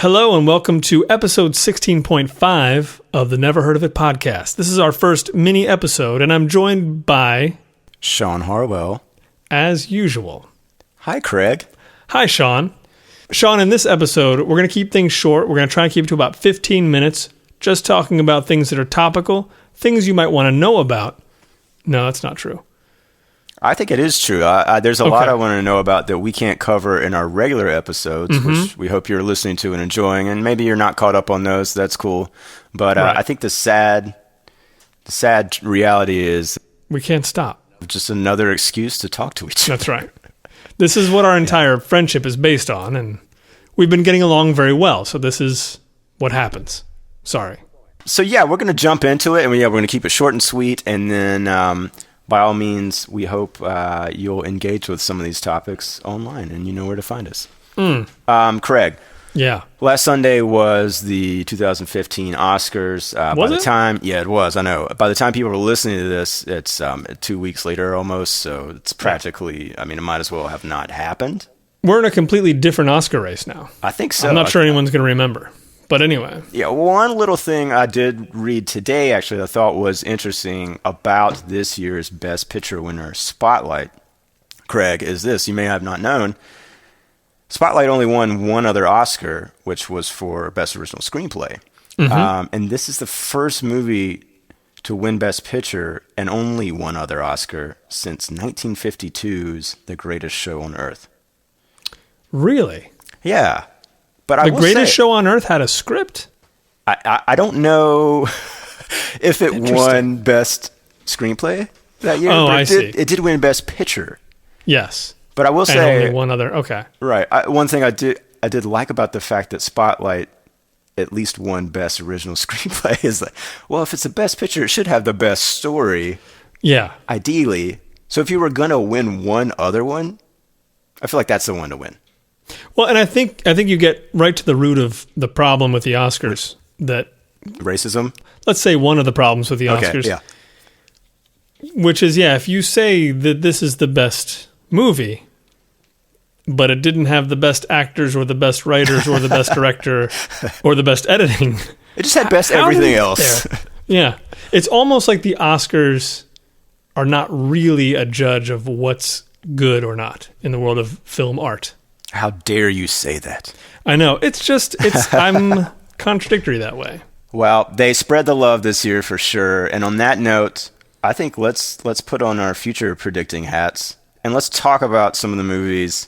Hello and welcome to episode 16.5 of the Never Heard of It podcast. This is our first mini episode, and I'm joined by... Shawn Harwell. As usual. Hi, Craig. Hi, Shawn. Shawn, in this episode, we're going to keep things short. We're going to try and keep it to about 15 minutes, just talking about things that are topical, things you might want to know about. No, that's not true. I think it is true. There's a lot I want to know about that we can't cover in our regular episodes, which we hope you're listening to and enjoying. And maybe you're not caught up on those. That's cool. But I think the sad reality is we can't stop. Just another excuse to talk to each other. That's right. This is what our entire friendship is based on, and we've been getting along very well. So this is what happens. Sorry. So yeah, we're going to jump into it, and we're going to keep it short and sweet, and then. By all means, we hope you'll engage with some of these topics online, and you know where to find us. Craig. Yeah. Last Sunday was the 2015 Oscars. It was. I know. By the time people are listening to this, it's 2 weeks later almost. So it's practically. I mean, it might as well have not happened. We're in a completely different Oscar race now. I think so. I'm not sure anyone's going to remember. But anyway. Yeah, one little thing I did read today, actually, I thought was interesting about this year's Best Picture winner, Spotlight, Craig, is this. You may have not known. Spotlight only won one other Oscar, which was for Best Original Screenplay. And this is the first movie to win Best Picture and only one other Oscar since 1952's The Greatest Show on Earth. Really? Yeah. But The Greatest Show on Earth had a script? I don't know if it won Best Screenplay that year. Oh, see. It did win Best Picture. Yes. But I will say... And only one other, okay. Right. One thing I did like about the fact that Spotlight at least won Best Original Screenplay is like, well, if it's the Best Picture, it should have the best story. Yeah. Ideally. So if you were going to win one other one, I feel like that's the one to win. Well, and I think you get right to the root of the problem with the Oscars. That racism? Let's say one of the problems with the Oscars. Okay, yeah. Which is, if you say that this is the best movie, but it didn't have the best actors or the best writers or the best director or the best editing. It just had best everything else. Yeah. It's almost like the Oscars are not really a judge of what's good or not in the world of film art. How dare you say that? I know. I'm contradictory that way. Well, they spread the love this year for sure. And on that note, I think let's put on our future predicting hats and let's talk about some of the movies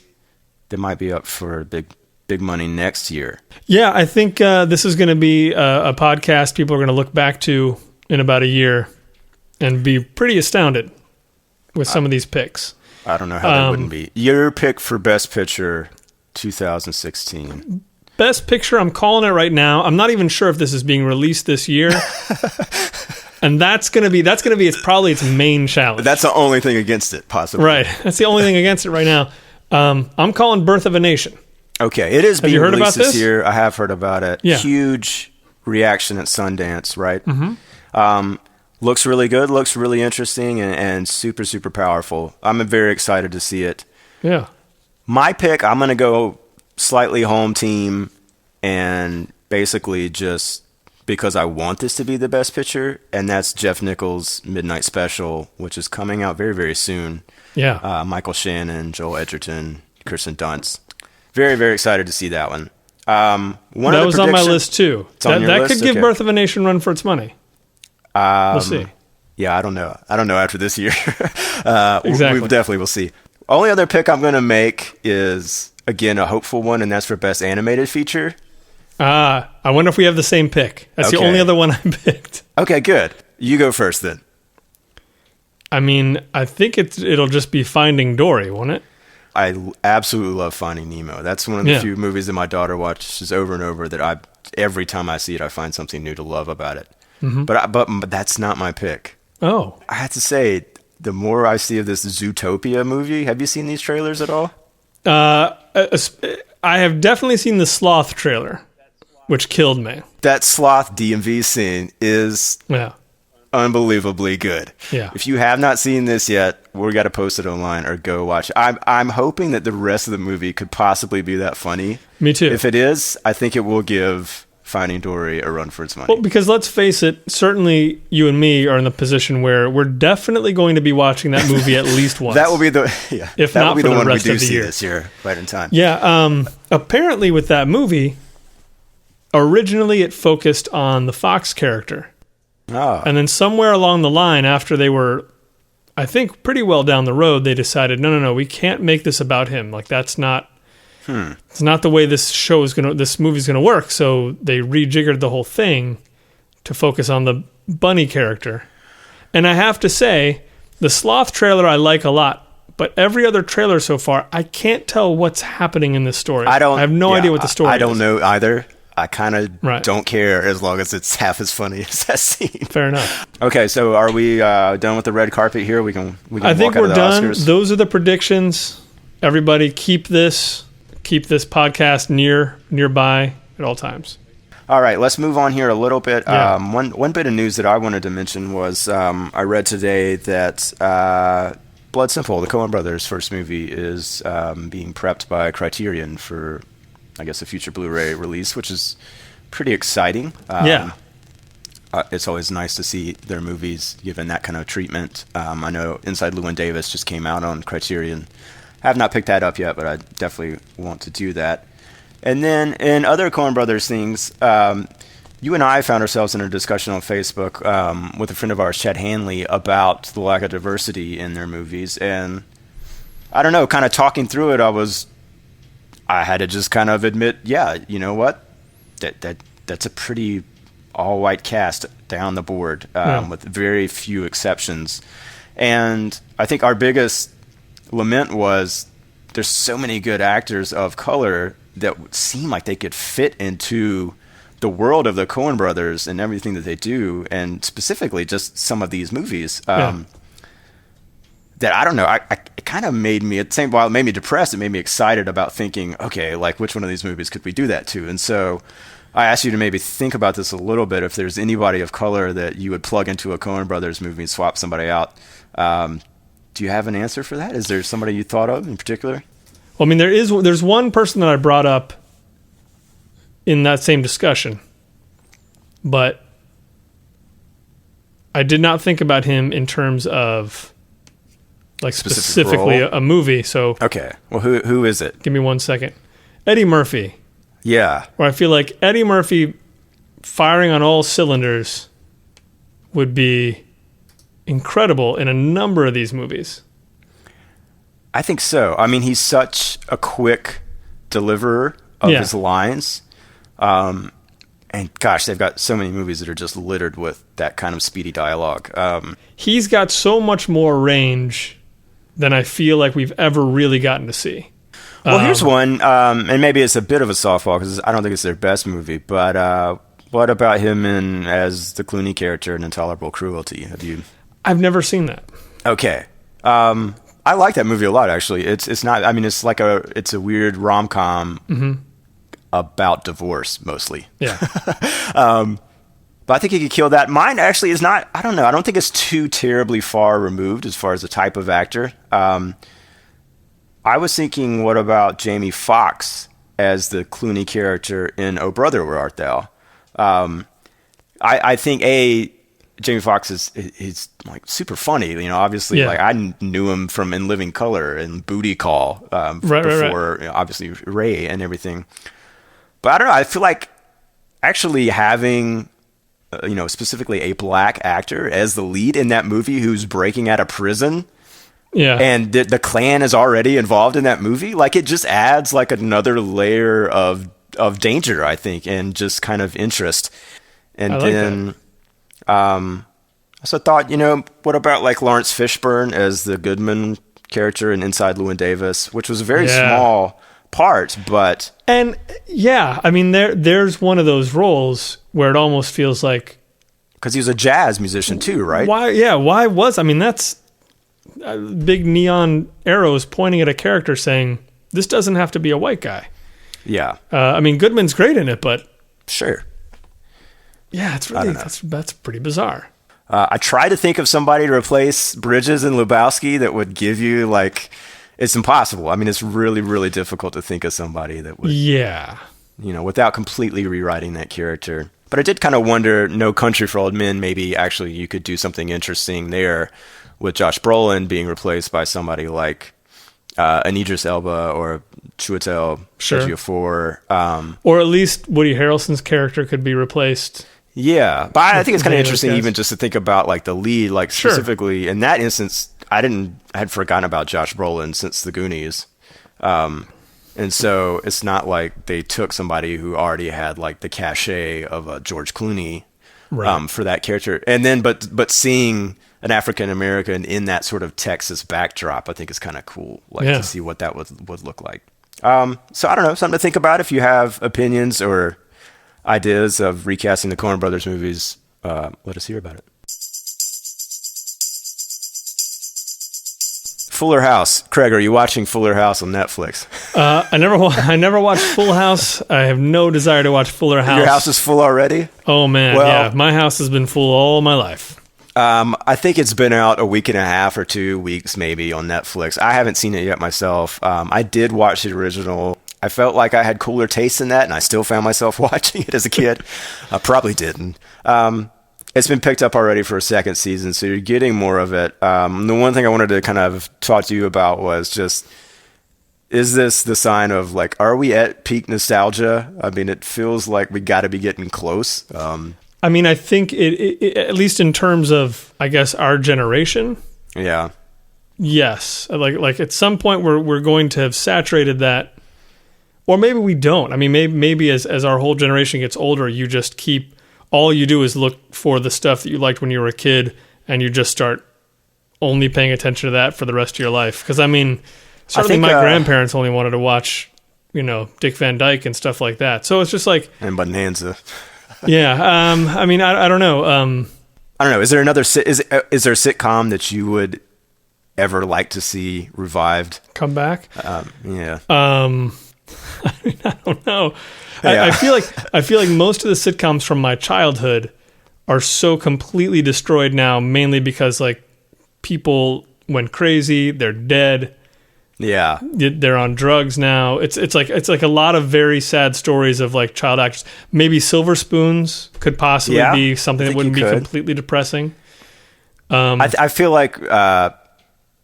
that might be up for big money next year. Yeah, I think this is going to be a podcast people are going to look back to in about a year and be pretty astounded with some of these picks. I don't know how they wouldn't be. Your pick for Best Picture 2016. Best Picture, I'm calling it right now. I'm not even sure if this is being released this year. And that's going to be probably its main challenge. That's the only thing against it, possibly. Right. That's the only thing against it right now. I'm calling Birth of a Nation. Okay. It is being released this year. I have heard about it. Yeah. Huge reaction at Sundance, right? Mm-hmm. Looks really good, looks really interesting, and super, super powerful. I'm very excited to see it. Yeah. My pick, I'm going to go slightly home team, and basically just because I want this to be the best picture, and that's Jeff Nichols' Midnight Special, which is coming out very, very soon. Yeah. Michael Shannon, Joel Edgerton, Kirsten Dunst. Very, very excited to see that one. That was on my list, too. That could give Okay. Birth of a Nation run for its money. We'll see. Yeah, I don't know. I don't know after this year. Exactly. We definitely will see. Only other pick I'm going to make is, again, a hopeful one, and that's for Best Animated Feature. I wonder if we have the same pick. That's the only other one I picked. Okay, good. You go first then. I mean, I think it'll just be Finding Dory, won't it? I absolutely love Finding Nemo. That's one of the few movies that my daughter watches over and over that every time I see it, I find something new to love about it. Mm-hmm. But that's not my pick. Oh. I have to say, the more I see of this Zootopia movie, have you seen these trailers at all? I have definitely seen the sloth trailer, which killed me. That sloth DMV scene is unbelievably good. Yeah. If you have not seen this yet, we got to post it online or go watch it. I'm hoping that the rest of the movie could possibly be that funny. Me too. If it is, I think it will give Finding Dory a run for its money. Well, because let's face it, certainly you and me are in the position where we're definitely going to be watching that movie at least once. That will be the if that not will be for the one we rest do of the see year. this year, right in time. Yeah. Apparently, with that movie, originally it focused on the Fox character, and then somewhere along the line, after they were, I think, pretty well down the road, they decided, no, we can't make this about him. Like that's not. It's not the way this movie's gonna work. So they rejiggered the whole thing to focus on the bunny character. And I have to say, the sloth trailer I like a lot, but every other trailer so far, I can't tell what's happening in this story. I have no idea what the story is. I don't know either. I kind of don't care as long as it's half as funny as that scene. Fair enough. Okay, so are we done with the red carpet here? We can. I think we're done. Oscars. Those are the predictions. Everybody, keep this podcast nearby at all times. All right, let's move on here a little bit. Yeah. One bit of news that I wanted to mention was I read today that Blood Simple, the Coen brothers' first movie, is being prepped by Criterion for, I guess, a future Blu-ray release, which is pretty exciting. It's always nice to see their movies given that kind of treatment. I know Inside Llewyn Davis just came out on Criterion. I have not picked that up yet, but I definitely want to do that. And then in other Coen Brothers things, you and I found ourselves in a discussion on Facebook with a friend of ours, Chad Hanley, about the lack of diversity in their movies. And I don't know, kind of talking through it, I had to just kind of admit, yeah, you know what? That's a pretty all-white cast down the board with very few exceptions. And I think our biggest lament was there's so many good actors of color that seem like they could fit into the world of the Coen brothers and everything that they do, and specifically just some of these movies that I don't know. It kind of made me, while it made me depressed, it made me excited about thinking, okay, like which one of these movies could we do that to? And so I asked you to maybe think about this a little bit. If there's anybody of color that you would plug into a Coen brothers movie and swap somebody out, do you have an answer for that? Is there somebody you thought of in particular? Well, I mean, there's one person that I brought up in that same discussion, but I did not think about him in terms of like specifically a movie. So okay, well, who is it? Give me 1 second. Eddie Murphy. Yeah, where I feel like Eddie Murphy firing on all cylinders would be incredible in a number of these movies. I think so. I mean, he's such a quick deliverer of his lines. And gosh, they've got so many movies that are just littered with that kind of speedy dialogue. He's got so much more range than I feel like we've ever really gotten to see. Well, here's one, and maybe it's a bit of a softball because I don't think it's their best movie, but what about him as the Clooney character in Intolerable Cruelty? I've never seen that. Okay. I like that movie a lot, actually. It's not, I mean, it's a weird rom-com about divorce, mostly. Yeah. But I think he could kill that. Mine actually is not, I don't know, I don't think it's too terribly far removed as far as the type of actor. I was thinking, what about Jamie Foxx as the Clooney character in Oh Brother, Where Art Thou? I think, Jamie Foxx he's like super funny, you know. Obviously, like I knew him from In Living Color and Booty Call before, you know, obviously Ray and everything. But I don't know. I feel like actually having, specifically a black actor as the lead in that movie who's breaking out of prison, and the Klan is already involved in that movie, like it just adds like another layer of danger, I think, and just kind of interest. And then. So I thought, what about like Lawrence Fishburne as the Goodman character in Inside Llewyn Davis, which was a very small part, but... And I mean, there's one of those roles where it almost feels like... Because he was a jazz musician too, right? Why I mean, that's big neon arrows pointing at a character saying, this doesn't have to be a white guy. Yeah. I mean, Goodman's great in it, but... Sure. Yeah, it's really that's pretty bizarre. I try to think of somebody to replace Bridges and Lebowski that would give you like, it's impossible. I mean, it's really, really difficult to think of somebody that would, without completely rewriting that character. But I did kind of wonder, No Country for Old Men, maybe actually you could do something interesting there with Josh Brolin being replaced by somebody like an Idris Elba or Chiwetel Ejiofor. Or at least Woody Harrelson's character could be replaced. Yeah, but I think it's kind of interesting even just to think about like the lead, like specifically in that instance, I had forgotten about Josh Brolin since The Goonies. And so it's not like they took somebody who already had like the cachet of a George Clooney for that character. And then, but seeing an African American in that sort of Texas backdrop, I think is kind of cool, to see what that would look like. So I don't know, something to think about if you have opinions or ideas of recasting the Coen Brothers movies. Let us hear about it. Fuller House. Craig, are you watching Fuller House on Netflix? I never watched Full House. I have no desire to watch Fuller House. Your house is full already? Oh man, yeah. My house has been full all my life. I think it's been out a week and a half or 2 weeks maybe on Netflix. I haven't seen it yet myself. I did watch the original. I felt like I had cooler taste in that, and I still found myself watching it as a kid. I probably didn't. It's been picked up already for a second season, so you're getting more of it. The one thing I wanted to kind of talk to you about was just, is this the sign of, like, are we at peak nostalgia? I mean, it feels like we got to be getting close. I mean, I think it at least in terms of, I guess, our generation. Yeah. Yes. Like at some point we're going to have saturated that, or maybe we don't. I mean, maybe as our whole generation gets older, you just keep, all you do is look for the stuff that you liked when you were a kid, and you just start only paying attention to that for the rest of your life. Because, I mean, certainly my grandparents only wanted to watch, Dick Van Dyke and stuff like that. So it's just like... And Bonanza. Yeah. I mean, I don't know. I don't know. Is there another... is there a sitcom that you would ever like to see revived? Come back? Yeah. I mean, I don't know. Yeah. I feel like most of the sitcoms from my childhood are so completely destroyed now, mainly because like people went crazy, they're dead. Yeah. They're on drugs now. It's like a lot of very sad stories of like child actors. Maybe Silver Spoons could possibly be something that wouldn't be completely depressing. I feel like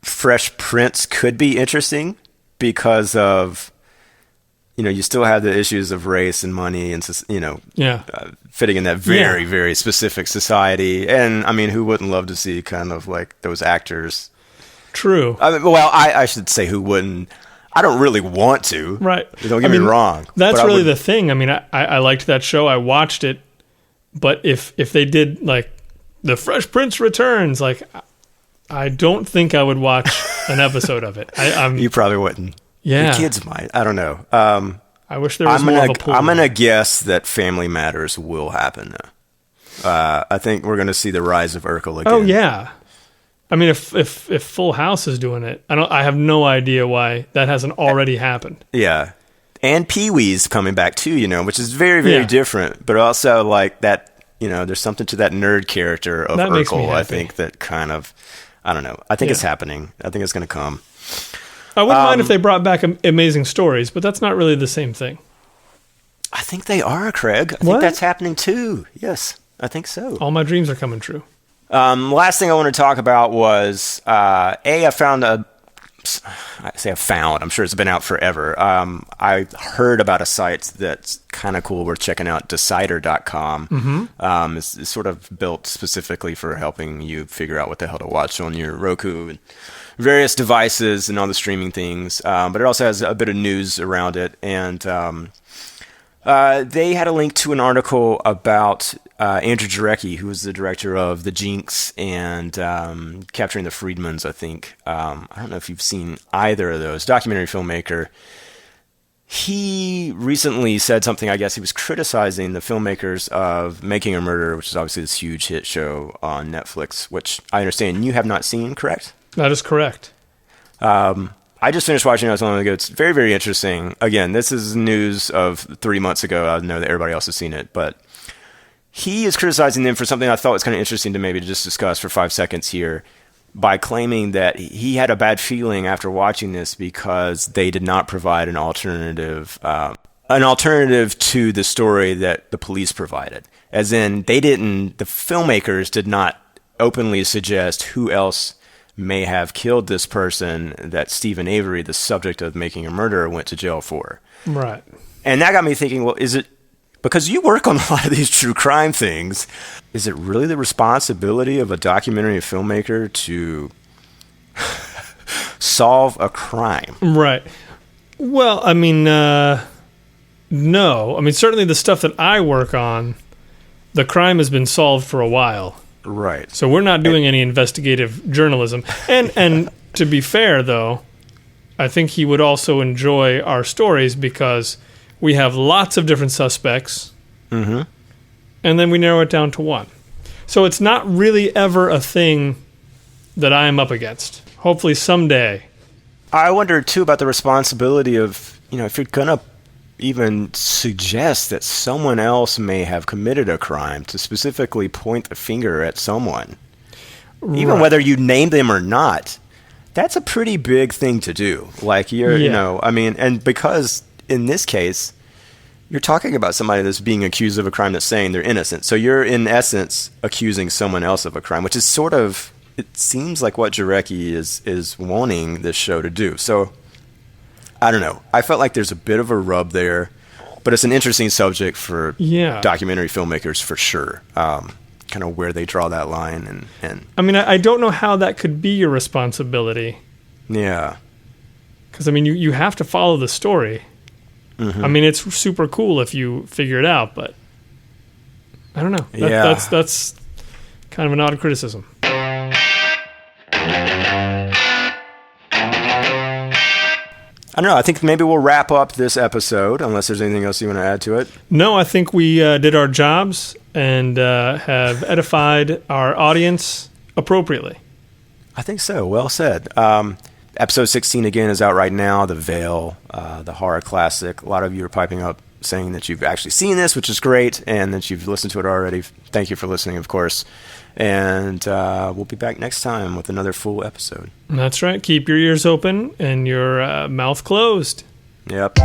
Fresh Prince could be interesting because of, you still have the issues of race and money and, fitting in that very, very specific society. And, I mean, who wouldn't love to see kind of like those actors? True. I mean, well, I should say who wouldn't. I don't really want to. Right. Don't get me wrong. That's really the thing. I mean, I liked that show. I watched it. But if they did, like, The Fresh Prince Returns, like, I don't think I would watch an episode of it. You probably wouldn't. Yeah. Your kids might. I don't know. I wish there was more of a pull. I'm going to guess that Family Matters will happen, though. I think we're going to see the rise of Urkel again. Oh, yeah. I mean, if Full House is doing it, I have no idea why that hasn't already happened. Yeah. And Pee-wee's coming back, too, which is very, very different. But also, like, that, there's something to that nerd character of that Urkel, I think, that kind of, I don't know. I think it's happening. I think it's going to come. I wouldn't mind if they brought back Amazing Stories, but that's not really the same thing. I think they are, Craig. I think that's happening too. Yes, I think so. All my dreams are coming true. Last thing I want to talk about was, I found I'm sure it's been out forever. I heard about a site that's kind of cool. We're checking out Decider.com. Mm-hmm. It's sort of built specifically for helping you figure out what the hell to watch on your Roku and various devices and all the streaming things. But it also has a bit of news around it. And they had a link to an article about Andrew Jarecki, who was the director of The Jinx and Capturing the Freedmans, I think. I don't know if you've seen either of those. Documentary filmmaker. He recently said something, I guess he was criticizing the filmmakers of Making a Murder, which is obviously this huge hit show on Netflix, which I understand you have not seen, correct? That is correct. I just finished watching it not so long ago. It's very, very interesting. Again, this is news of 3 months ago. I know that everybody else has seen it, but he is criticizing them for something I thought was kind of interesting to maybe just discuss for 5 seconds here, by claiming that he had a bad feeling after watching this because they did not provide an alternative to the story that the police provided. As in, the filmmakers did not openly suggest who else may have killed this person that Stephen Avery, the subject of Making a Murderer, went to jail for. Right. And that got me thinking, well, is it, because you work on a lot of these true crime things, is it really the responsibility of a documentary filmmaker to solve a crime? Right. Well, I mean, no. I mean, certainly the stuff that I work on, the crime has been solved for a while. Right. So we're not doing any investigative journalism. And to be fair, though, I think he would also enjoy our stories because we have lots of different suspects, and then we narrow it down to one. So it's not really ever a thing that I am up against. Hopefully someday. I wonder, too, about the responsibility of, if you're going to even suggest that someone else may have committed a crime, to specifically point the finger at someone. Right. Even whether you name them or not, that's a pretty big thing to do. Like, and because in this case, you're talking about somebody that's being accused of a crime that's saying they're innocent. So you're, in essence, accusing someone else of a crime, which is sort of, it seems like what Jarecki is wanting this show to do. So, I don't know. I felt like there's a bit of a rub there, but it's an interesting subject for documentary filmmakers for sure. Kind of where they draw that line. And I mean, I don't know how that could be your responsibility. Yeah. Because, I mean, you have to follow the story. Mm-hmm. I mean, it's super cool if you figure it out, but I don't know. That's kind of an odd criticism. I don't know. I think maybe we'll wrap up this episode, unless there's anything else you want to add to it. No, I think we did our jobs and have edified our audience appropriately. I think so. Well said. Episode 16, again, is out right now, The Veil, the horror classic. A lot of you are piping up saying that you've actually seen this, which is great, and that you've listened to it already. Thank you for listening, of course. And we'll be back next time with another full episode. That's right. Keep your ears open and your mouth closed. Yep.